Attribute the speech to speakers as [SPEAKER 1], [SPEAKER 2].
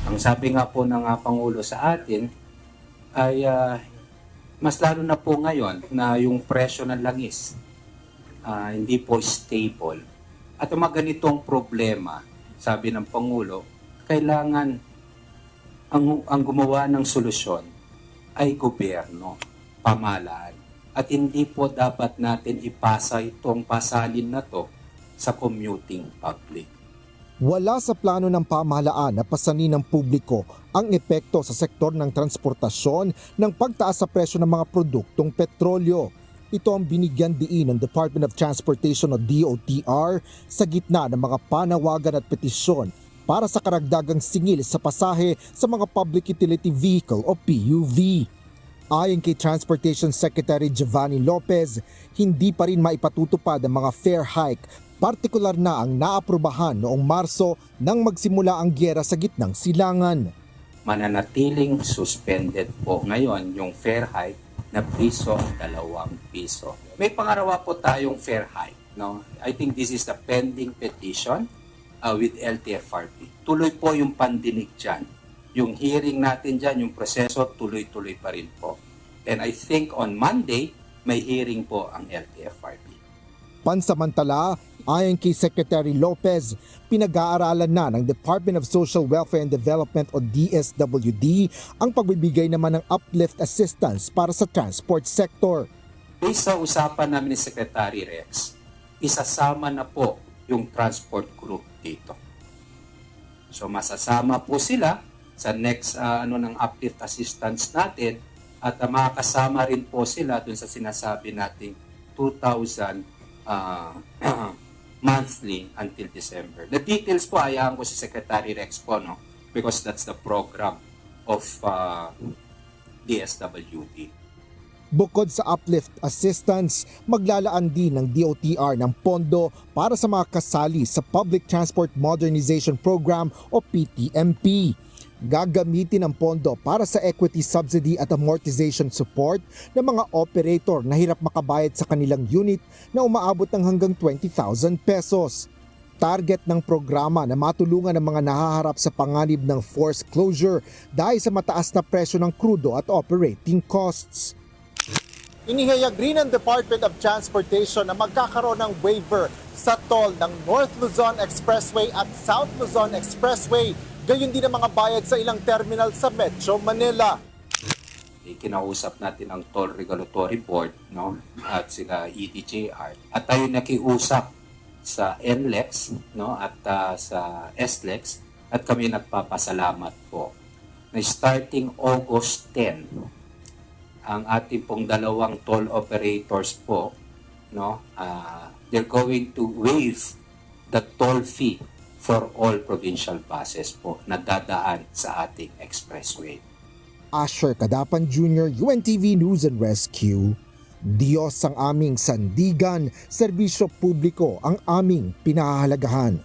[SPEAKER 1] Ang sabi nga po ng Pangulo sa atin ay mas lalo na po ngayon na yung presyo ng langis hindi po stable. At ang mga ganitong problema, sabi ng Pangulo, kailangan ang gumawa ng solusyon ay gobyerno, pamahalaan. At hindi po dapat natin ipasa itong pasalin na to sa commuting public.
[SPEAKER 2] Wala sa plano ng pamahalaan na pasanin ng publiko ang epekto sa sektor ng transportasyon ng pagtaas sa presyo ng mga produktong petrolyo. Ito ang binigyan diin ng Department of Transportation o DOTR sa gitna ng mga panawagan at petisyon para sa karagdagang singil sa pasahe sa mga Public Utility Vehicle o PUV. Ayon kay Transportation Secretary Giovanni Lopez, hindi pa rin maipatutupad ang mga fare hike, partikular na ang naaprubahan noong Marso nang magsimula ang giyera sa gitnang silangan.
[SPEAKER 1] Mananatiling suspended po ngayon yung fare hike na piso, 2 piso. May pangarawa po tayong fare hike. No? I think this is the pending petition with LTFRB. Tuloy po yung pandinig dyan. Yung hearing natin dyan, yung proseso, tuloy-tuloy pa rin po. And I think on Monday, may hearing po ang LTFRB.
[SPEAKER 2] Pansamantala, ayon kay Secretary Lopez, pinag-aaralan na ng Department of Social Welfare and Development o DSWD ang pagbibigay naman ng uplift assistance para sa transport sector.
[SPEAKER 1] Based sa usapan namin ni Secretary Rex, isasama na po yung transport group dito. So masasama po sila sa next ng uplift assistance natin at makakasama rin po sila dun sa sinasabi nating 2,000 monthly until December. The details po ayahan ko si Secretary Rex po, no? Because that's the program of DSWD.
[SPEAKER 2] Bukod sa uplift assistance, maglalaan din ng DOTR ng pondo para sa mga kasali sa Public Transport Modernization Program o PTMP. Gagamitin ang pondo para sa equity subsidy at amortization support ng mga operator na hirap makabayad sa kanilang unit na umaabot ng hanggang 20,000 pesos. Target ng programa na matulungan ang mga nahaharap sa panganib ng forced closure dahil sa mataas na presyo ng krudo at operating costs. Inihayag rin ng Department of Transportation na magkakaroon ng waiver sa toll ng North Luzon Expressway at South Luzon Expressway, gayon din ang mga bayad sa ilang terminal sa Metro Manila.
[SPEAKER 1] Kinausap natin ang Toll Regulatory Board, no, at sila EDJR, at tayo nakiusap sa NLEX, no, at sa SLEX, at kami nagpapasalamat po na starting August 10 ang ating pong dalawang toll operators po, no, they're going to waive the toll fee for all provincial buses po na dadaan sa ating expressway.
[SPEAKER 2] Asher Kadapan Jr., UNTV News and Rescue. Diyos ang aming sandigan, serbisyo publiko ang aming pinahahalagahan.